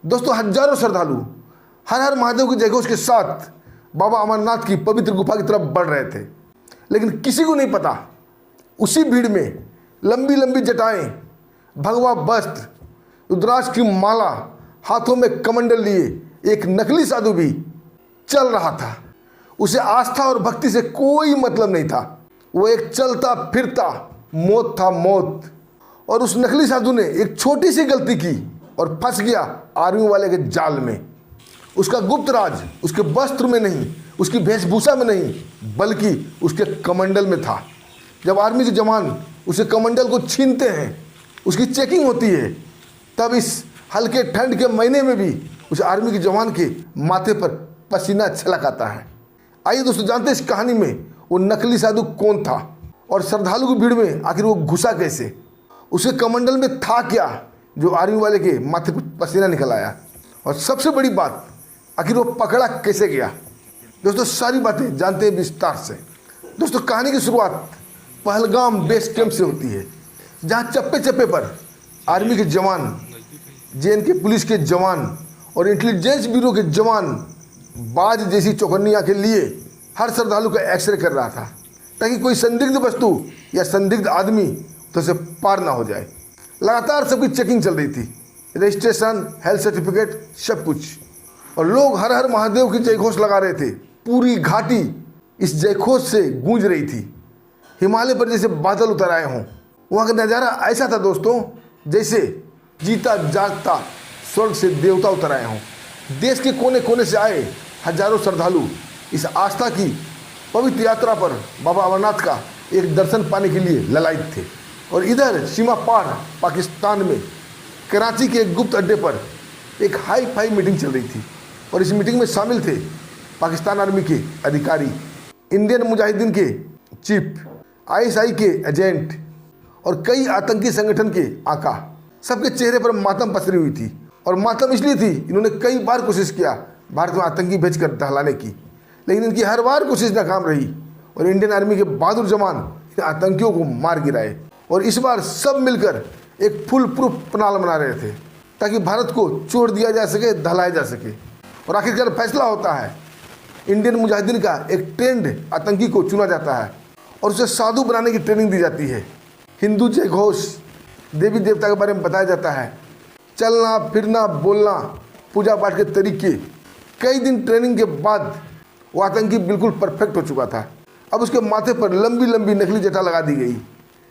दोस्तों हजारों श्रद्धालु हर हर महादेव की जयघोष के साथ बाबा अमरनाथ की पवित्र गुफा की तरफ बढ़ रहे थे, लेकिन किसी को नहीं पता उसी भीड़ में लंबी लंबी जटाएं, भगवा वस्त्र, रुद्राक्ष की माला, हाथों में कमंडल लिए एक नकली साधु भी चल रहा था। उसे आस्था और भक्ति से कोई मतलब नहीं था। वो एक चलता फिरता मौत था, मौत। और उस नकली साधु ने एक छोटी सी गलती की और फंस गया आर्मी वाले के जाल में। उसका गुप्त राज उसके वस्त्र में नहीं, उसकी वेशभूषा में नहीं, बल्कि उसके कमंडल में था। जब आर्मी के जवान उसे कमंडल को छीनते हैं, उसकी चेकिंग होती है, तब इस हल्के ठंड के महीने में भी उस आर्मी के जवान के माथे पर पसीना छलक आता है। आइए दोस्तों जानते हैं इस कहानी में वो नकली साधु कौन था और श्रद्धालु की भीड़ में आखिर वो घुसा कैसे। उसके कमंडल में था क्या जो आर्मी वाले के माथे पर पसीना निकल आया, और सबसे बड़ी बात आखिर वो पकड़ा कैसे गया। दोस्तों सारी बातें जानते हैं विस्तार से। दोस्तों कहानी की शुरुआत पहलगाम बेस कैंप से होती है, जहाँ चप्पे चप्पे पर आर्मी के जवान, JNK पुलिस के जवान और इंटेलिजेंस ब्यूरो के जवान बाज जैसी चौकन्नियाँ के लिए हर श्रद्धालु का एक्सरे कर रहा था, ताकि कोई संदिग्ध वस्तु या संदिग्ध आदमी तो से पार ना हो जाए। लगातार सबकी चेकिंग चल रही थी, रजिस्ट्रेशन, हेल्थ सर्टिफिकेट, सब कुछ। और लोग हर हर महादेव की जयघोष लगा रहे थे। पूरी घाटी इस जयघोष से गूंज रही थी। हिमालय पर जैसे बादल उतर आए हों। वहाँ का नज़ारा ऐसा था दोस्तों, जैसे जीता जागता स्वर्ग से देवता उतर आए हों। देश के कोने कोने से आए हजारों श्रद्धालु इस आस्था की पवित्र यात्रा पर बाबा अमरनाथ का एक दर्शन पाने के लिए ललायित थे। और इधर सीमा पार पाकिस्तान में कराची के एक गुप्त अड्डे पर एक हाई फाई मीटिंग चल रही थी, और इस मीटिंग में शामिल थे पाकिस्तान आर्मी के अधिकारी, इंडियन मुजाहिदीन के चीफ, ISI के एजेंट और कई आतंकी संगठन के आका। सबके चेहरे पर मातम पसरी हुई थी, और मातम इसलिए थी इन्होंने कई बार कोशिश किया भारत में आतंकी भेजकर दहलाने की, लेकिन इनकी हर बार कोशिश नाकाम रही और इंडियन आर्मी के बहादुर जवान इन आतंकियों को मार गिराए। और इस बार सब मिलकर एक फुल प्रूफ प्लान बना रहे थे, ताकि भारत को छोड़ दिया जा सके, दहलाया जा सके। और आखिरकार फैसला होता है, इंडियन मुजाहिदीन का एक ट्रेंड आतंकी को चुना जाता है और उसे साधु बनाने की ट्रेनिंग दी जाती है। हिंदू जयघोष, देवी देवता के बारे में बताया जाता है, चलना फिरना बोलना, पूजा पाठ के तरीके। कई दिन ट्रेनिंग के बाद वो आतंकी बिल्कुल परफेक्ट हो चुका था। अब उसके माथे पर लंबी लंबी नकली जटा लगा दी गई,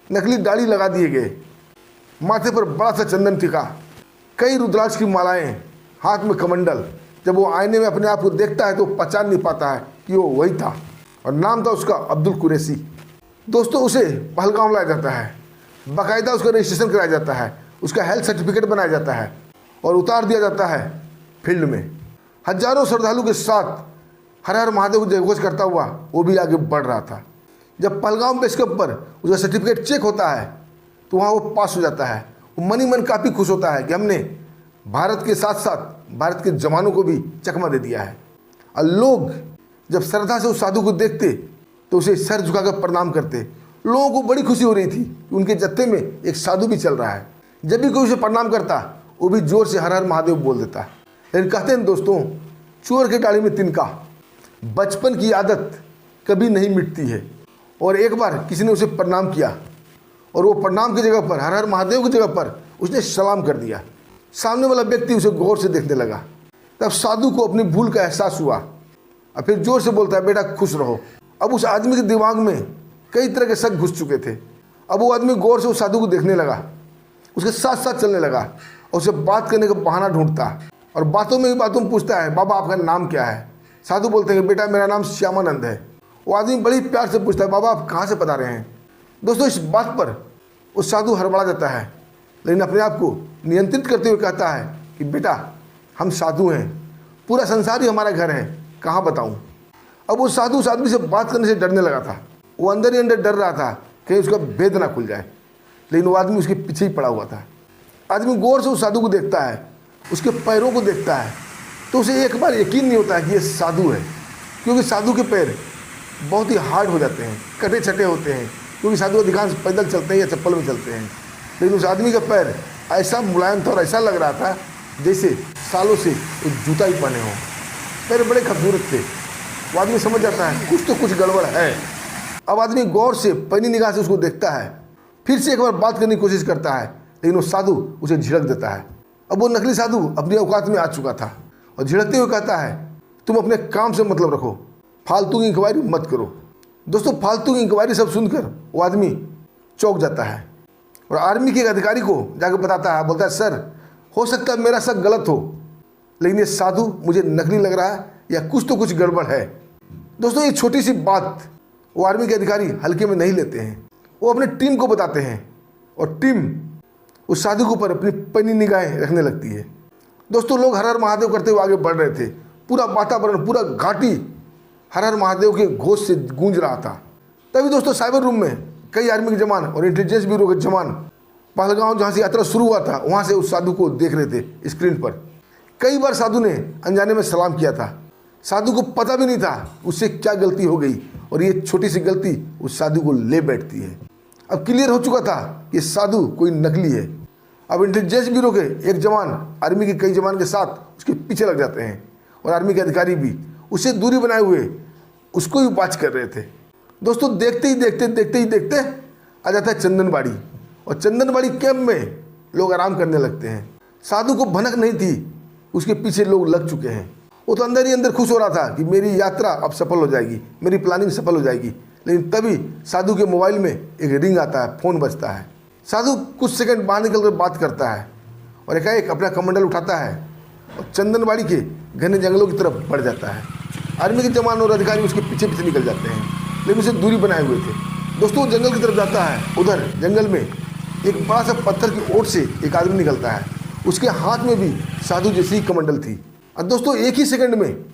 नकली दाढ़ी लगा दिए गए, माथे पर बड़ा सा चंदन टिका, कई रुद्राक्ष की मालाएं, हाथ में कमंडल। जब वो आईने में अपने आप को देखता है तो पहचान नहीं पाता है कि वो वही था, और नाम था उसका अब्दुल कुरैशी। दोस्तों उसे पहलगाम लाया जाता है, बाकायदा उसका रजिस्ट्रेशन कराया जाता है, उसका हेल्थ सर्टिफिकेट बनाया जाता है और उतार दिया जाता है फील्ड में। हजारों श्रद्धालु के साथ हर हर महादेव को जयघोष करता हुआ वो भी आगे बढ़ रहा था। जब पहलगाम बेस कैंप पर उसका सर्टिफिकेट चेक होता है तो वहाँ वो पास हो जाता है। वो मन ही मन काफ़ी खुश होता है कि हमने भारत के साथ साथ भारत के जवानों को भी चकमा दे दिया है। और लोग जब श्रद्धा से उस साधु को देखते तो उसे सर झुकाकर प्रणाम करते। लोगों को बड़ी खुशी हो रही थी कि उनके जत्थे में एक साधु भी चल रहा है। जब भी कोई उसे प्रणाम करता वो भी जोर से हर हर महादेव बोल देता। लेकिन कहते हैं दोस्तों, चोर के डाली में तिनका, बचपन की आदत कभी नहीं मिटती है। और एक बार किसी ने उसे प्रणाम किया और वो प्रणाम की जगह पर, हर हर महादेव की जगह पर उसने सलाम कर दिया। सामने वाला व्यक्ति उसे गौर से देखने लगा। तब साधु को अपनी भूल का एहसास हुआ और फिर जोर से बोलता है, बेटा खुश रहो। अब उस आदमी के दिमाग में कई तरह के शक घुस चुके थे। अब वो आदमी गौर से उस साधु को देखने लगा, उसके साथ साथ चलने लगा और उसे बात करने का बहाना ढूंढता और बातों में पूछता है, बाबा आपका नाम क्या है। साधु बोलते हैं, बेटा मेरा नाम श्यामानंद है। वो आदमी बड़ी प्यार से पूछता है, बाबा आप कहाँ से पता रहे हैं। दोस्तों इस बात पर वो साधु हड़बड़ा जाता है, लेकिन अपने आप को नियंत्रित करते हुए कहता है कि बेटा हम साधु हैं, पूरा संसार ही हमारा घर है, कहाँ बताऊँ। अब वो साधु उस आदमी से बात करने से डरने लगा था। वो अंदर ही अंदर डर रहा था कहीं उसका भेद ना खुल जाए, लेकिन वो आदमी उसके पीछे ही पड़ा हुआ था। आदमी गौर से उस साधु को देखता है, उसके पैरों को देखता है, तो उसे एक बार यकीन नहीं होता है कि ये साधु है, क्योंकि साधु के पैर बहुत ही हार्ड हो जाते हैं, कटे छटे होते हैं, क्योंकि साधु अधिकांश पैदल चलते हैं या चप्पल में चलते हैं। लेकिन उस आदमी का पैर ऐसा मुलायम था और ऐसा लग रहा था जैसे सालों से एक जूता ही पहने हों। पैर बड़े खूबसूरत थे। वो आदमी समझ जाता है कुछ तो कुछ गड़बड़ है। अब आदमी गौर से पैनी निगाह से उसको देखता है, फिर से एक बार बात करने की कोशिश करता है, लेकिन वो साधु उसे झिड़क देता है। अब वो नकली साधु अपनी औकात में आ चुका था और झिड़कते हुए कहता है, तुम अपने काम से मतलब रखो, फालतू की इंक्वायरी मत करो। दोस्तों, फालतू की इंक्वायरी सब सुनकर वो आदमी चौंक जाता है और आर्मी के एक अधिकारी को जाकर बताता है, बोलता है, सर हो सकता है मेरा शक गलत हो, लेकिन ये साधु मुझे नकली लग रहा है या कुछ तो कुछ गड़बड़ है। दोस्तों, ये छोटी सी बात वो आर्मी के अधिकारी हल्के में नहीं लेते हैं। वो अपने टीम को बताते हैं और टीम उस साधु के ऊपर अपनी पैनी निगाहें रखने लगती है। दोस्तों, लोग हर हर महादेव करते हुए आगे बढ़ रहे थे। पूरा वातावरण, पूरा घाटी हर हर महादेव के घोष से गूंज रहा था। तभी दोस्तों, साइबर रूम में कई आर्मी के जवान और इंटेलिजेंस ब्यूरो के जवान पहलगांव जहाँ से यात्रा शुरू हुआ था वहाँ से उस साधु को देख रहे थे स्क्रीन पर। कई बार साधु ने अनजाने में सलाम किया था। साधु को पता भी नहीं था उससे क्या गलती हो गई और ये छोटी सी गलती उस साधु को ले बैठती है। अब क्लियर हो चुका था कि साधु कोई नकली है। अब इंटेलिजेंस ब्यूरो के एक जवान आर्मी के कई जवान के साथ उसके पीछे लग जाते हैं और आर्मी के अधिकारी भी उससे दूरी बनाए हुए उसको ही वाच कर रहे थे। दोस्तों, देखते ही देखते आ जाता है चंदनबाड़ी और चंदनबाड़ी कैंप में लोग आराम करने लगते हैं। साधु को भनक नहीं थी, उसके पीछे लोग लग चुके हैं। वो तो अंदर ही अंदर खुश हो रहा था कि मेरी यात्रा अब सफल हो जाएगी, मेरी प्लानिंग सफल हो जाएगी। लेकिन तभी साधु के मोबाइल में एक रिंग आता है, फ़ोन बजता है। साधु कुछ सेकंड बाहर निकलकर बात करता है और एकाएक अपना कमंडल उठाता है और चंदनबाड़ी के घने जंगलों की तरफ बढ़ जाता है। आर्मी के जवान और अधिकारी उसके पीछे पीछे निकल जाते हैं, लेकिन उसे दूरी बनाए हुए थे। दोस्तों, जंगल की तरफ जाता है। उधर जंगल में एक बड़ा सा पत्थर की ओट से एक आदमी निकलता है। उसके हाथ में भी साधु जैसी ही कमंडल थी। और दोस्तों, एक ही सेकंड में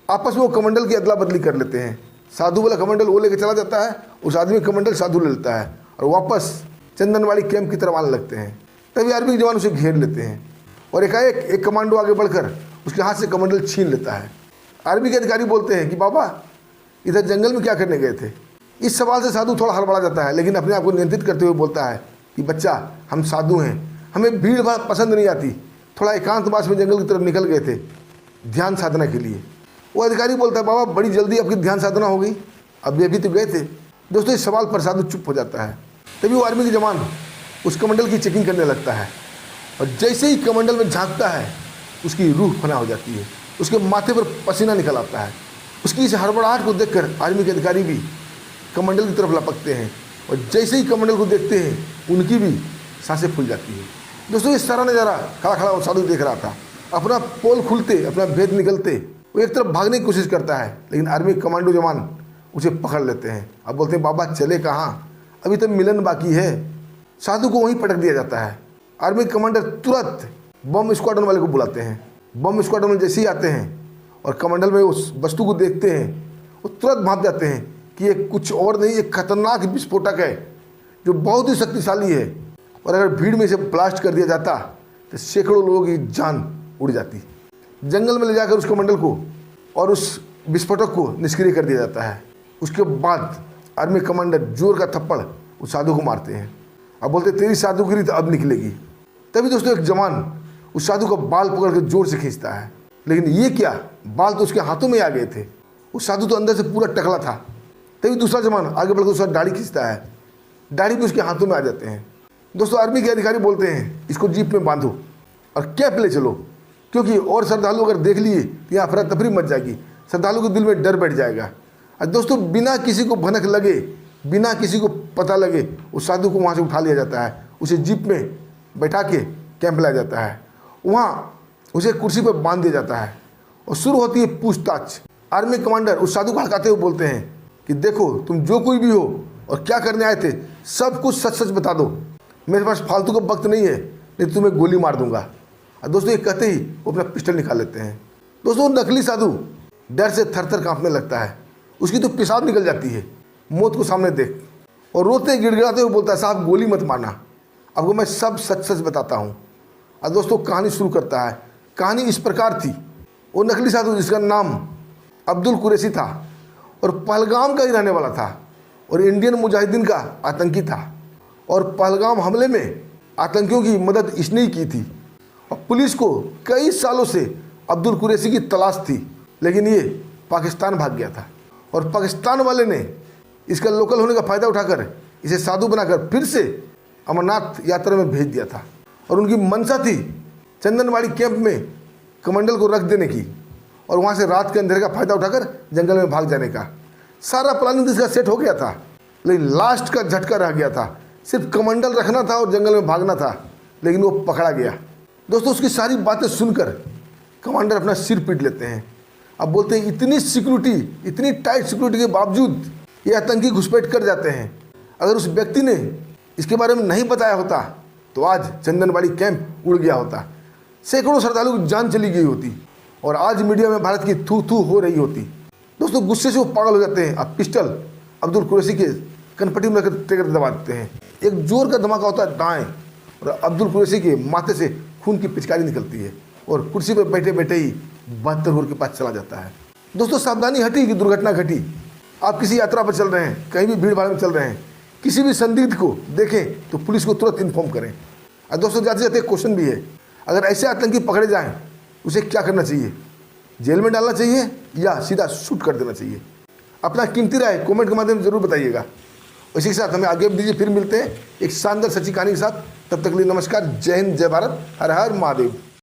आपस में वो कमंडल की अदला बदली कर लेते हैं। साधु वाला कमंडल वो लेकर चला जाता है, उस आदमी का कमंडल साधु ले लेता है और वापस चंदनवाड़ी कैंप की तरफ आने लगते हैं। तभी आर्मी के जवान उसे घेर लेते हैं और एकाएक एक कमांडो आगे बढ़कर उसके हाथ से कमंडल छीन लेता है। आर्मी के अधिकारी बोलते हैं कि बाबा, इधर जंगल में क्या करने गए थे? इस सवाल से साधु थोड़ा हड़बड़ा जाता है, लेकिन अपने आप को नियंत्रित करते हुए बोलता है कि बच्चा, हम साधु हैं, हमें भीड़ भाड़ पसंद नहीं आती, थोड़ा एकांतवास में जंगल की तरफ निकल गए थे ध्यान साधना के लिए। वो अधिकारी बोलता है, बाबा बड़ी जल्दी आपकी ध्यान साधना हो गई, अब अभी तो गए थे। दोस्तों, इस सवाल पर साधु चुप हो जाता है। तभी वो आर्मी के जवान उस कमंडल की चेकिंग करने लगता है और जैसे ही कमंडल में झांकता है उसकी रूह फना हो जाती है, उसके माथे पर पसीना निकल आता है। उसकी इस हड़बड़ाहट को देखकर आर्मी के अधिकारी भी कमंडल की तरफ लपकते हैं और जैसे ही कमंडल को देखते हैं उनकी भी सांसें फूल जाती है। दोस्तों, ये सारा नज़ारा खड़ा खड़ा वो साधु देख रहा था। अपना पोल खुलते, अपना भेद निकलते वो एक तरफ भागने की कोशिश करता है, लेकिन आर्मी कमांडो जवान उसे पकड़ लेते हैं। अब बोलते हैं, बाबा चले कहाँ, अभी तो मिलन बाकी है। साधु को वहीं पटक दिया जाता है। आर्मी कमांडर तुरंत बम स्क्वाड्रन वाले को बुलाते हैं। बम स्क्वाड्रन वाले जैसे ही आते हैं और कमंडल में उस वस्तु को देखते हैं, वो तुरंत भाप जाते हैं कि ये कुछ और नहीं, ये खतरनाक विस्फोटक है जो बहुत ही शक्तिशाली है और अगर भीड़ में इसे ब्लास्ट कर दिया जाता तो सैकड़ों लोगों की जान उड़ जाती। जंगल में ले जाकर उस कमंडल को और उस विस्फोटक को निष्क्रिय कर दिया जाता है। उसके बाद आर्मी कमांडर जोर का थप्पड़ उस साधु को मारते हैं। अब बोलते, तेरी साधुगिरी तो अब निकलेगी। तभी दोस्तों, एक जवान उस साधु का बाल पकड़ कर जोर से खींचता है, लेकिन ये क्या, बाल तो उसके हाथों में आ गए थे। उस साधु तो अंदर से पूरा टकला था। तभी दूसरा जवान आगे बढ़कर उसका दाढ़ी खींचता है, दाढ़ी भी उसके हाथों में आ जाते हैं। दोस्तों, आर्मी के अधिकारी बोलते हैं, इसको जीप में बांधो और कैंप ले चलो, क्योंकि और श्रद्धालु अगर देख लिए तो यहाँ अफरा तफरी मच जाएगी, श्रद्धालु के दिल में डर बैठ जाएगा। और दोस्तों, बिना किसी को भनक लगे, बिना किसी को पता लगे उस साधु को वहाँ से उठा लिया जाता है, उसे जीप में बैठा के कैंप लाया जाता है। वहाँ उसे कुर्सी पर बांध दिया जाता है और शुरू होती है पूछताछ। आर्मी कमांडर उस साधु को हड़काते हुए बोलते हैं कि देखो, तुम जो कोई भी हो और क्या करने आए थे, सब कुछ सच सच बता दो, मेरे पास फालतू का वक्त नहीं है, नहीं तुम्हें गोली मार दूंगा। और दोस्तों, ये कहते ही वो अपना पिस्टल निकाल लेते हैं। दोस्तों, नकली साधु डर से थर थर काँपने लगता है, उसकी तो पेशाब निकल जाती है मौत को सामने देख, और रोते गिड़गिड़ाते हुए बोलता है, साहब गोली मत मारना, आपको मैं सब सच सच बताता हूँ। और दोस्तों, कहानी शुरू करता है। कहानी इस प्रकार थी, वो नकली साधु जिसका नाम अब्दुल कुरैशी था और पहलगाम का ही रहने वाला था और इंडियन मुजाहिदीन का आतंकी था, और पहलगाम हमले में आतंकियों की मदद इसने ही की थी। और पुलिस को कई सालों से अब्दुल कुरैशी की तलाश थी, लेकिन ये पाकिस्तान भाग गया था और पाकिस्तान वाले ने इसका लोकल होने का फ़ायदा उठाकर इसे साधु बनाकर फिर से अमरनाथ यात्रा में भेज दिया था। और उनकी मंशा थी चंदनवाड़ी कैंप में कमंडल को रख देने की और वहाँ से रात के अंधेरे का फ़ायदा उठाकर जंगल में भाग जाने का। सारा प्लानिंग इसका सेट हो गया था, लेकिन लास्ट का झटका रह गया था। सिर्फ कमंडल रखना था और जंगल में भागना था, लेकिन वो पकड़ा गया। दोस्तों, उसकी सारी बातें सुनकर कमांडर अपना सिर पीट लेते हैं। अब बोलते हैं इतनी सिक्योरिटी, इतनी टाइट सिक्योरिटी के बावजूद ये आतंकी घुसपैठ कर जाते हैं। अगर उस व्यक्ति ने इसके बारे में नहीं बताया होता तो आज चंदनवाड़ी कैंप उड़ गया होता, सैकड़ों श्रद्धालुओं की जान चली गई होती और आज मीडिया में भारत की थू थू हो रही होती। दोस्तों, गुस्से से वो पागल हो जाते हैं। अब पिस्टल अब्दुल कुरैशी के कनपट्टी में लेकर दबा देते हैं। एक जोर का धमाका होता है दाएं और अब्दुल कुरैशी के माथे से खून की पिचकारी निकलती है और कुर्सी पर बैठे बैठे ही 72 घोर के पास चला जाता है। दोस्तों, सावधानी हटी कि दुर्घटना घटी। आप किसी यात्रा पर चल रहे हैं, कहीं भी भीड़ भाड़ में चल रहे हैं, किसी भी संदिग्ध को देखें तो पुलिस को तुरंत इन्फॉर्म करें। और दोस्तों, जाते जाते एक क्वेश्चन भी है, अगर ऐसे आतंकी पकड़े जाएं उसे क्या करना चाहिए? जेल में डालना चाहिए या सीधा शूट कर देना चाहिए? अपना कीमती राय कमेंट के माध्यम से जरूर बताइएगा। इसी के साथ हमें आगे दीजिए, फिर मिलते हैं एक शानदार सच्ची कहानी के साथ। तब तक के लिए नमस्कार, जय हिंद, जय भारत, हर हर महादेव।